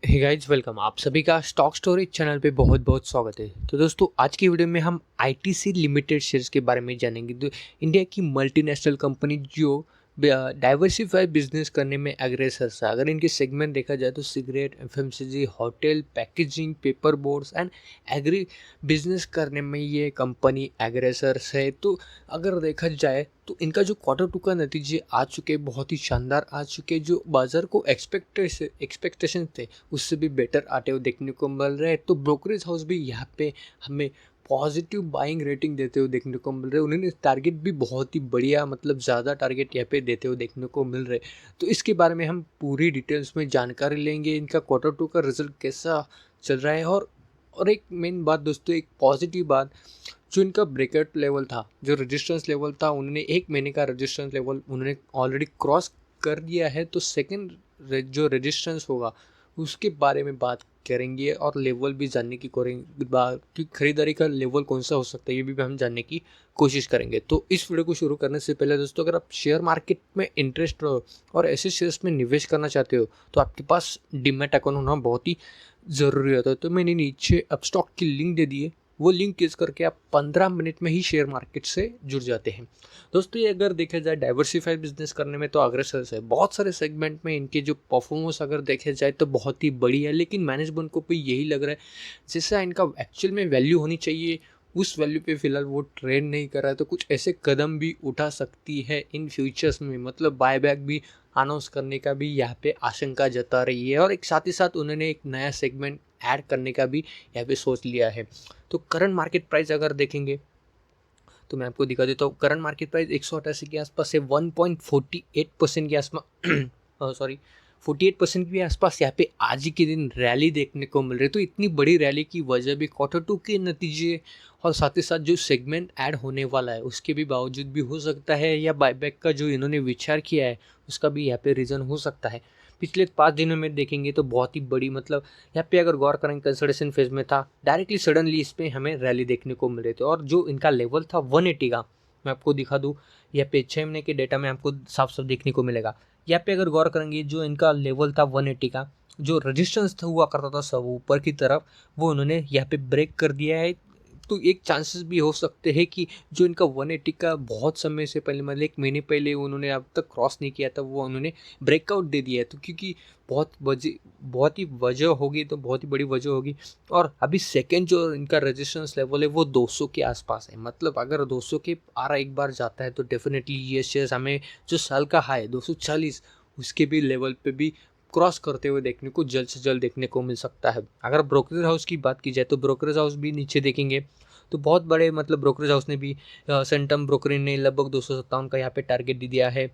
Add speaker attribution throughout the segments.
Speaker 1: Hey guys welcome. आप सभी का स्टॉक स्टोरेज चैनल पे बहुत बहुत स्वागत है। तो दोस्तों आज की वीडियो में हम आईटीसी लिमिटेड शेयर्स के बारे में जानेंगे। तो इंडिया की मल्टीनेशनल कंपनी जो डाइवर्सिफाइड बिजनेस करने में अग्रेसर है। अगर इनके सेगमेंट देखा जाए तो cigarette, FMCG, hotel, packaging, paper boards and agri business करने में ये कंपनी अग्रेसर है। तो अगर देखा जाए तो इनका जो क्वार्टर टू का नतीजे आ चुके बहुत ही शानदार आ चुके, जो बाजार को एक्सपेक्टेशन थे उससे भी बेटर आते हुए देखने को मिल रहे हैं। तो ब्रोकरेज हाउस भी यहाँ पे हमें पॉजिटिव बाइंग रेटिंग देते हुए देखने को मिल रहे हैं। उन्होंने टारगेट भी बहुत ही बढ़िया, मतलब ज़्यादा टारगेट यहाँ पे देते हुए देखने को मिल रहे हैं। तो इसके बारे में हम पूरी डिटेल्स में जानकारी लेंगे, इनका क्वार्टर टू का रिजल्ट कैसा चल रहा है। और एक मेन बात दोस्तों, एक पॉजिटिव बात, जो इनका ब्रेकआउट लेवल था, जो रजिस्टेंस लेवल था, उन्होंने एक महीने का रजिस्टेंस लेवल उन्होंने ऑलरेडी क्रॉस कर दिया है। तो सेकंड जो रजिस्टेंस होगा उसके बारे में बात करेंगे और लेवल भी जानने की करेंगे, कि खरीदारी का लेवल कौन सा हो सकता है ये भी हम जानने की कोशिश करेंगे। तो इस वीडियो को शुरू करने से पहले दोस्तों, अगर आप शेयर मार्केट में इंटरेस्ट हो और ऐसे शेयर्स में निवेश करना चाहते हो तो आपके पास डीमैट अकाउंट होना बहुत ही ज़रूरी होता है। तो मैंने नीचे अपस्टॉक की लिंक दे दी है, वो लिंक क्लिक करके आप 15 मिनट में ही शेयर मार्केट से जुड़ जाते हैं। दोस्तों ये अगर देखा जाए डाइवर्सिफाइड बिजनेस करने में तो अग्रसर है। बहुत सारे सेगमेंट में इनके जो परफॉर्मेंस अगर देखे जाए तो बहुत ही बड़ी है, लेकिन मैनेजमेंट को भी यही लग रहा है जैसा इनका एक्चुअल में वैल्यू होनी चाहिए उस वैल्यू पे फिलहाल वो ट्रेड नहीं कर रहा है। तो कुछ ऐसे कदम भी उठा सकती है इन फ्यूचर्स में, मतलब बायबैक भी अनाउंस करने का भी यहाँ पे आशंका जता रही है। और एक साथ ही साथ उन्होंने एक नया सेगमेंट ऐड करने का भी यहाँ पे सोच लिया है। तो करंट मार्केट प्राइस अगर देखेंगे तो मैं आपको दिखा देता हूँ। करंट मार्केट प्राइस 188 के आसपास है, 1.48% के आसपास, सॉरी 48% के आसपास यहाँ पे आज ही के दिन रैली देखने को मिल रही है। तो इतनी बड़ी रैली की वजह भी क्वार्टर टू के नतीजे और साथ ही साथ जो सेगमेंट ऐड होने वाला है उसके भी बावजूद भी हो सकता है, या बायबैक का जो इन्होंने विचार किया है उसका भी यहाँ पे रीज़न हो सकता है। पिछले 5 दिनों में देखेंगे तो बहुत ही बड़ी, मतलब यहाँ पे अगर गौर करें कंसल्टेशन फेज में था, डायरेक्टली सडनली इस पे हमें रैली देखने को मिल रहे थे। और जो इनका लेवल था 180 का, मैं आपको दिखा दूँ, यहाँ पे 6 महीने के डेटा में आपको साफ साफ देखने को मिलेगा। यहाँ पे अगर गौर करेंगे जो इनका लेवल था 180 का, जो रजिस्टेंस था हुआ करता था सब ऊपर की तरफ, वो उन्होंने यहाँ पे ब्रेक कर दिया है। तो एक चांसेस भी हो सकते हैं कि जो इनका 180 का बहुत समय से पहले, मतलब एक महीने पहले उन्होंने अब तक क्रॉस नहीं किया था, वो उन्होंने ब्रेकआउट दे दिया है। तो क्योंकि बहुत ही वजह होगी, तो बहुत ही बड़ी वजह होगी। और अभी सेकंड जो इनका रेजिस्टेंस लेवल है वो 200 के आसपास है। मतलब अगर 200 के पार एक बार जाता है तो डेफिनेटली ये शेयर्स हमें जो साल का हाई 240 उसके भी लेवल पे भी क्रॉस करते हुए देखने को जल्द से जल्द देखने को मिल सकता है। अगर ब्रोकरेज हाउस की बात की जाए तो ब्रोकरेज हाउस भी नीचे देखेंगे तो बहुत बड़े, मतलब ब्रोकरेज हाउस ने भी सेंटम ब्रोकरेज ने लगभग 257 का यहाँ पे टारगेट दे दिया है।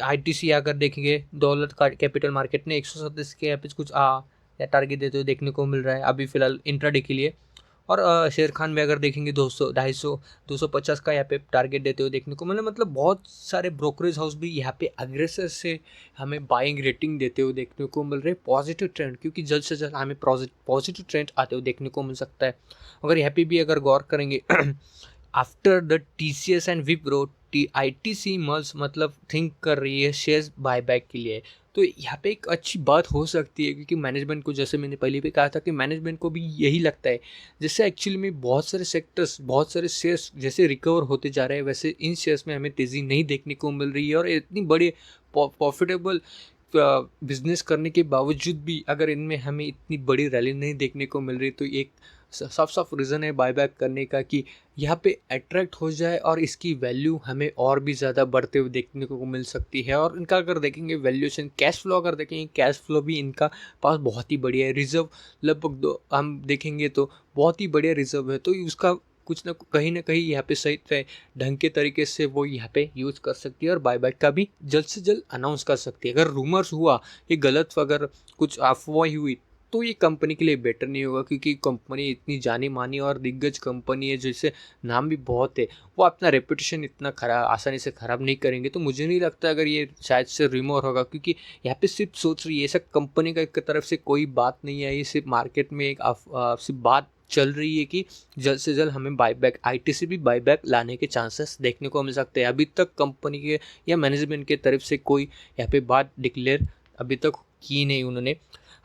Speaker 1: आईटीसी अगर देखेंगे डॉलर का कैपिटल मार्केट ने 137 के यहाँ पे कुछ टारगेट देते हुए देखने को मिल रहा है अभी फिलहाल इंट्राडे के लिए। और शेर खान में अगर देखेंगे 200, 250, 250 का यहाँ पे टारगेट देते हुए देखने को मतलब बहुत सारे ब्रोकरेज हाउस भी यहाँ पे अग्रेसर से हमें बाइंग रेटिंग देते हुए देखने को मिल रहे हैं। पॉजिटिव ट्रेंड, क्योंकि जल्द से जल्द हमें पॉजिटिव ट्रेंड आते हुए देखने को मिल सकता है। अगर यहाँ पे भी अगर गौर करेंगे after the TCS and Wipro, ITC mulls मतलब थिंक कर रही है शेयर्स बायबैक के लिए। तो यहाँ पे एक अच्छी बात हो सकती है, क्योंकि मैनेजमेंट को, जैसे मैंने पहले भी कहा था कि मैनेजमेंट को भी यही लगता है, जैसे एक्चुअली में बहुत सारे सेक्टर्स, बहुत सारे शेयर्स जैसे रिकवर होते जा रहे हैं वैसे इन शेयर्स में हमें तेज़ी नहीं देखने को मिल रही है। और इतनी बड़ी प्रॉफिटेबल बिजनेस करने के बावजूद भी अगर इनमें हमें इतनी बड़ी रैली नहीं देखने को मिल रही, तो एक साफ साफ रीज़न है बायबैक करने का कि यहाँ पे अट्रैक्ट हो जाए और इसकी वैल्यू हमें और भी ज़्यादा बढ़ते हुए देखने को मिल सकती है। और इनका अगर देखेंगे वैल्यूएशन, कैश फ्लो अगर देखेंगे, कैश फ्लो भी इनका पास बहुत ही बढ़िया है। रिजर्व लगभग हम देखेंगे तो बहुत ही बढ़िया रिजर्व है। तो उसका कुछ ना कहीं यहाँ पे सही ढंग के तरीके से वो यहाँ पे यूज़ कर सकती है और बायबैक का भी जल्द से जल्द अनाउंस कर सकती है। अगर रूमर्स हुआ, ये गलत अगर कुछ अफवाह हुई तो ये कंपनी के लिए बेटर नहीं होगा, क्योंकि कंपनी इतनी जानी मानी और दिग्गज कंपनी है जिससे नाम भी बहुत है, वो अपना रेपुटेशन इतना खराब आसानी से ख़राब नहीं करेंगे। तो मुझे नहीं लगता अगर ये शायद से रिमोर होगा, क्योंकि यहाँ पे सिर्फ सोच रही है, ऐसा कंपनी का एक तरफ से कोई बात नहीं है, ये सिर्फ मार्केट में एक सिर्फ बात चल रही है कि जल्द से जल्द हमें बायबैक, आईटीसी भी बायबैक लाने के चांसेस देखने को मिल सकते हैं। अभी तक कंपनी के या मैनेजमेंट के तरफ से कोई यहाँ पे बात डिक्लेयर अभी तक की नहीं उन्होंने।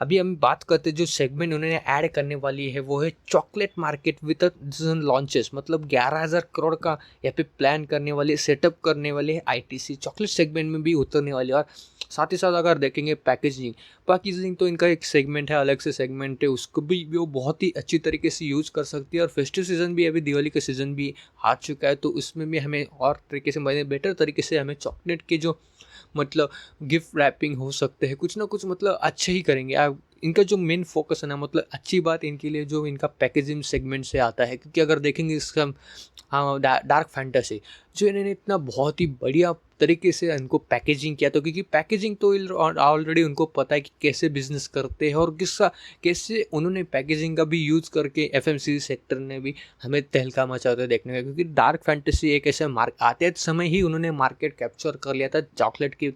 Speaker 1: अभी हम बात करते हैं जो सेगमेंट उन्होंने ऐड करने वाली है वो है चॉकलेट मार्केट विद लॉन्चेस, मतलब 11,000 करोड़ का यहाँ पे प्लान करने वाली, सेटअप करने वाले है आईटीसी चॉकलेट सेगमेंट में भी उतरने वाली है। और साथ ही साथ अगर देखेंगे पैकेजिंग तो इनका एक सेगमेंट है, अलग से सेगमेंट है, उसको भी वो बहुत ही अच्छी तरीके से यूज़ कर सकती है। और फेस्टिव सीज़न भी, अभी दिवाली का सीज़न भी आ चुका है, तो उसमें भी हमें और तरीके से बेटर तरीके से हमें चॉकलेट के जो मतलब गिफ्ट रैपिंग हो सकते हैं, कुछ ना कुछ मतलब अच्छे ही करेंगे। आप इनका जो मेन फोकस है ना, मतलब अच्छी बात इनके लिए जो इनका पैकेजिंग सेगमेंट से आता है, क्योंकि अगर देखेंगे इसका हाँ डार्क फैंटेसी जो इन्होंने इतना बहुत ही बढ़िया तरीके से इनको पैकेजिंग किया, तो क्योंकि पैकेजिंग तो ऑलरेडी उनको पता है कि कैसे बिजनेस करते हैं और कैसे उन्होंने पैकेजिंग का भी यूज़ करके एफएमसीजी सेक्टर ने भी हमें तहलका मचाते देखने का। क्योंकि डार्क फैंटेसी एक ऐसे आते समय ही उन्होंने मार्केट कैप्चर कर लिया था चॉकलेट की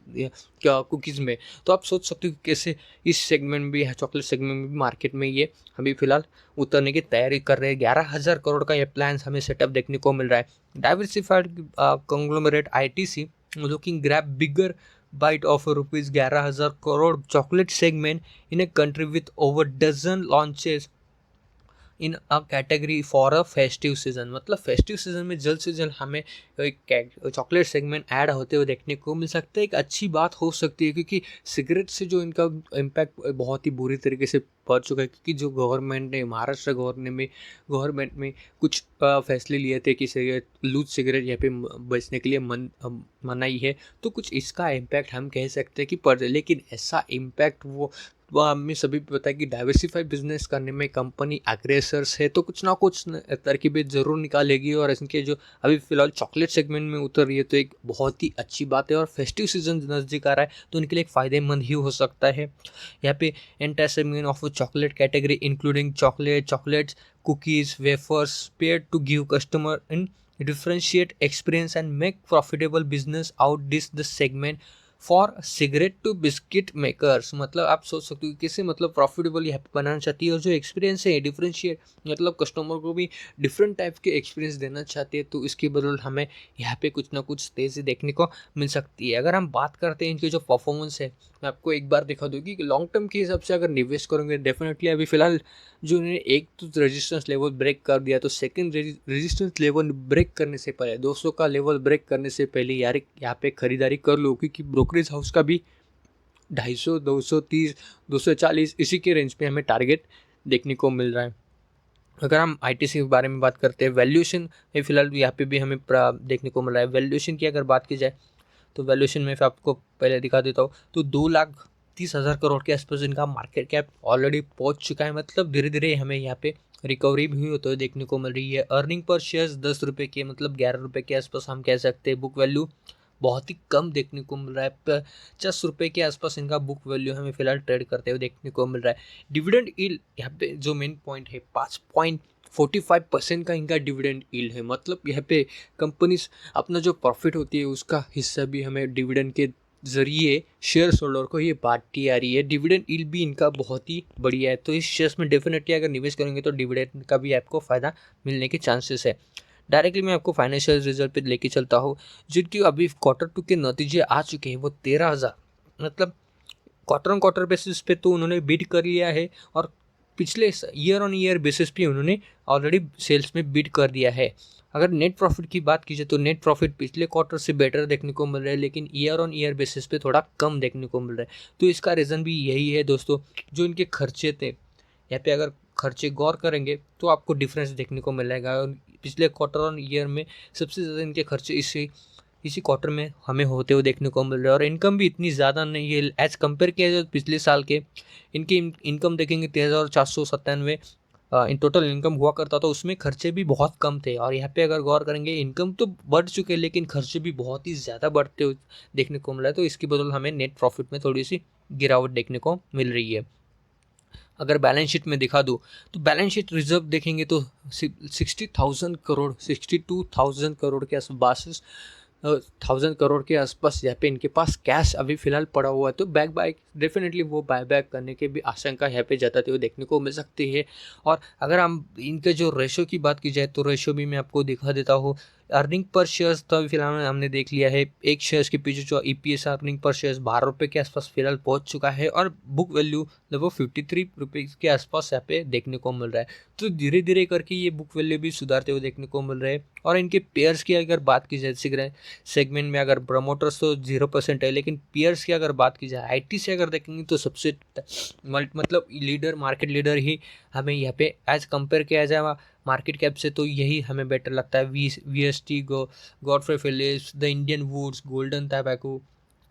Speaker 1: कुकीज़ में। तो आप सोच सकते हो कि कैसे इस सेगमेंट भी है, चॉकलेट सेगमेंट में भी मार्केट में ये अभी फिलहाल उतरने की तैयारी कर रहे हैं। 11,000 करोड़ का ये प्लान हमें सेटअप देखने को मिल रहा है। Diversified conglomerate ITC looking grab bigger bite of rupees 11,000 crore chocolate segment in a country with over dozen launches in a category for a festive season, मतलब फेस्टिव सीज़न में जल्द से जल्द हमें एक चॉकलेट सेगमेंट ऐड होते हुए देखने को मिल सकता है। एक अच्छी बात हो सकती है, क्योंकि सिगरेट से जो इनका इम्पैक्ट बहुत ही बुरी तरीके से पड़ चुका है। क्योंकि जो गवर्नमेंट ने, महाराष्ट्र गवर्नमेंट में कुछ फैसले लिए थे कि सिगरेट, लूज सिगरेट यहाँ पे बचने के लिए मनाही है, तो कुछ इसका इम्पैक्ट हम कह सकते हैं कि पड़ रहा है। लेकिन ऐसा इम्पैक्ट वो हमें सभी को पता है कि डाइवर्सिफाइड बिजनेस करने में कंपनी अग्रेसर्स है, तो कुछ ना कुछ तरकीबें ज़रूर निकालेगी। और इनके जो अभी फिलहाल चॉकलेट सेगमेंट में उतर रही है, तो एक बहुत ही अच्छी बात है। और फेस्टिव सीजन नज़दीक आ रहा है, तो उनके लिए एक फ़ायदेमंद ही हो सकता है। यहाँ पे entire segment of chocolate category including chocolates, cookies, wafers, paid to give customer in differentiate experience and make profitable business out this the segment for cigarette to biscuit makers. मतलब आप सोच सकते हो कि कैसे मतलब प्रॉफिटेबल यहाँ पे बनाना चाहती है। और जो एक्सपीरियंस है डिफरेंशिएट, मतलब कस्टमर को भी डिफरेंट टाइप के एक्सपीरियंस देना चाहती है, तो इसके बदल हमें यहाँ पे कुछ ना कुछ तेज़ी देखने को मिल सकती है। अगर हम बात करते हैं इनकी जो परफॉर्मेंस है, मैं आपको एक बार दिखा दूँ कि लॉन्ग टर्म के हिसाब से अगर निवेश करोगे डेफिनेटली, अभी फिलहाल जो उन्होंने एक तो रेजिस्टेंस लेवल ब्रेक कर दिया, तो सेकंड रेजिस्टेंस लेवल ब्रेक करने से पहले, 200 का लेवल ब्रेक करने से पहले यार यहाँ पे खरीदारी कर लो, क्योंकि ब्रोकरेज हाउस का भी 250, 230, 240 इसी के रेंज पे हमें टारगेट देखने को मिल रहा है। अगर हम आईटीसी के बारे में बात करते हैं, वैल्यूएशन में फिलहाल यहाँ पे भी हमें देखने को मिल रहा है। वैल्यूएशन की अगर बात की जाए, तो वैल्यूएशन में आपको पहले दिखा देता हूँ, तो 2,30,000 करोड़ के आसपास इनका मार्केट कैप ऑलरेडी पहुंच चुका है। मतलब धीरे धीरे हमें यहाँ पे रिकवरी भी होते हुए देखने को मिल रही है। अर्निंग पर शेयर्स 10 रुपये के, मतलब 11 रुपये के आसपास हम कह सकते हैं। बुक वैल्यू बहुत ही कम देखने को मिल रहा है, 50 रुपये के आसपास इनका बुक वैल्यू हमें फिलहाल ट्रेड करते हुए देखने को मिल रहा है। डिविडेंड यील्ड यहाँ पे जो मेन पॉइंट है, 5.45% का इनका डिविडेंड यील्ड है। मतलब यहाँ पे कंपनीज अपना जो प्रॉफिट होती है उसका हिस्सा भी हमें डिविडेंड के जरिए शेयर होल्डर को ये बांटती आ रही है। डिविडेंड यील्ड भी इनका बहुत ही बढ़िया है, तो इस शेयर्स में डेफिनेटली अगर निवेश करेंगे तो डिविडेंड का भी आपको फ़ायदा मिलने के चांसेस है। डायरेक्टली मैं आपको फाइनेंशियल रिजल्ट पे लेके चलता हूँ, जिनकी अभी Q2 के नतीजे आ चुके हैं। वो 13,000, मतलब क्वार्टर ऑन क्वार्टर बेसिस पे तो उन्होंने बीट कर लिया है, और पिछले ईयर ऑन ईयर बेसिस पे उन्होंने ऑलरेडी सेल्स में बीट कर दिया है। अगर नेट प्रॉफिट की बात की जाए, तो नेट प्रॉफिट पिछले क्वार्टर से बेटर देखने को मिल रहा है, लेकिन ईयर ऑन ईयर बेसिस पे थोड़ा कम देखने को मिल रहा है। तो इसका रीज़न भी यही है दोस्तों, जो इनके खर्चे थे, यहाँ पे अगर खर्चे गौर करेंगे तो आपको डिफरेंस देखने को मिलेगा। और पिछले क्वार्टर ऑन ईयर में सबसे ज़्यादा इनके खर्चे इसी क्वार्टर में हमें होते हुए देखने को मिल रहा है। और इनकम भी इतनी ज़्यादा नहीं है एज़ कम्पेयर किया जाए पिछले साल के। इनकी इनकम देखेंगे 13,497 इन टोटल इनकम हुआ करता था, उसमें खर्चे भी बहुत कम थे। और यहाँ पे अगर गौर करेंगे, इनकम तो बढ़ चुके हैं लेकिन खर्चे भी बहुत ही ज़्यादा बढ़ते हुए देखने को मिला है। तो इसकी बदौलत हमें नेट प्रॉफिट में थोड़ी सी गिरावट देखने को मिल रही है। अगर बैलेंस शीट में दिखा दूँ, तो बैलेंस शीट रिजर्व देखेंगे तो 60,000 करोड़, 62,000 करोड़ के आसपास, 1,000 करोड़ के आसपास यहाँ पे इनके पास कैश अभी फिलहाल पड़ा हुआ है। तो डेफिनेटली वो बाय बैक करने की भी आशंका यहाँ पे जताते हुए देखने को मिल सकती है। और अगर हम इनके जो रेशो की बात की जाए, तो रेशो भी मैं आपको दिखा देता हूँ। अर्निंग पर शेयर्स तो अभी फिलहाल हमने देख लिया है, एक शेयर्स के पीछे जो ईपीएस अर्निंग पर शेयर्स ₹12 के आसपास फिलहाल पहुंच चुका है और बुक वैल्यू लगभग ₹53 के आसपास यहाँ पे देखने को मिल रहा है। तो धीरे धीरे करके ये बुक वैल्यू भी सुधारते हुए देखने को मिल रहे हैं। और इनके पेयर्स की अगर बात की जाए सेगमेंट में, अगर प्रमोटर्स तो 0% है, लेकिन पेयर्स की अगर बात की जाए आईटी से अगर देखेंगे तो सबसे मतलब लीडर, मार्केट लीडर ही हमें यहाँ पे एज कंपेयर किया जाए मार्केट कैप से, तो यही हमें बेटर लगता है। VST, Godfrey Phillips, the Indian Woods, Golden Tobacco.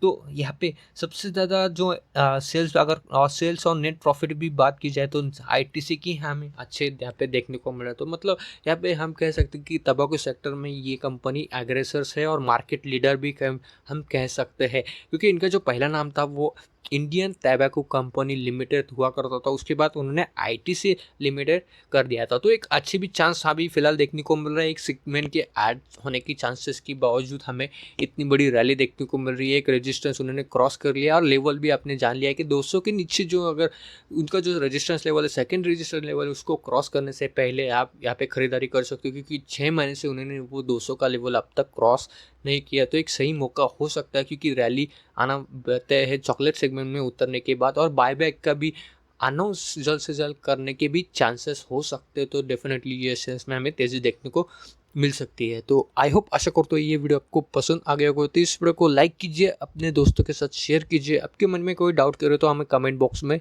Speaker 1: तो यहाँ पे सबसे ज़्यादा जो सेल्स, अगर सेल्स और नेट प्रॉफिट भी बात की जाए तो आईटीसी की हमें अच्छे यहाँ पे देखने को मिला। तो मतलब यहाँ पे हम कह सकते हैं कि तंबाकू सेक्टर में ये कंपनी एग्रेसर्स है और मार्केट लीडर भी हम कह सकते हैं, क्योंकि इनका जो पहला नाम था वो इंडियन टैबैको कंपनी लिमिटेड हुआ करता था। उसके बाद उन्होंने आईटीसी लिमिटेड कर दिया था। तो एक अच्छी भी चांस अभी फिलहाल देखने को मिल रहा है। एक सेगमेंट के ऐड होने की चांसेस के बावजूद हमें इतनी बड़ी रैली देखने को मिल रही है। एक रेजिस्टेंस उन्होंने क्रॉस कर लिया और लेवल भी आपने जान लिया है कि 200 के नीचे जो अगर उनका जो रेजिस्टेंस लेवल है, सेकंड रेजिस्टेंस लेवल, उसको क्रॉस करने से पहले आप यहाँ पे खरीदारी कर सकते हो, क्योंकि 6 महीने से उन्होंने वो 200 का लेवल अब तक क्रॉस नहीं किया। तो एक सही मौका हो सकता है, क्योंकि रैली आना तय है चॉकलेट सेगमेंट में उतरने के बाद, और बायबैक का भी अनाउंस जल्द से जल्द करने के भी चांसेस हो सकते हैं। तो डेफिनेटली ये शेयर्स में हमें तेज़ी देखने को मिल सकती है। तो आई होप, आशा करता हूँ ये वीडियो आपको पसंद आ गया होगा। तो इस वीडियो को लाइक कीजिए, अपने दोस्तों के साथ शेयर कीजिए। आपके मन में कोई डाउट करे तो हमें कमेंट बॉक्स में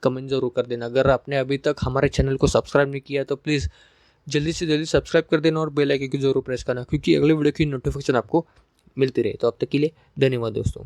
Speaker 1: कमेंट जरूर कर देना। अगर आपने अभी तक हमारे चैनल को सब्सक्राइब नहीं किया तो प्लीज़ जल्दी से जल्दी सब्सक्राइब कर देना और बेल आइकन को जरूर प्रेस करना, क्योंकि अगले वीडियो की नोटिफिकेशन आपको मिलती रहे। तो अब तक के लिए धन्यवाद दोस्तों।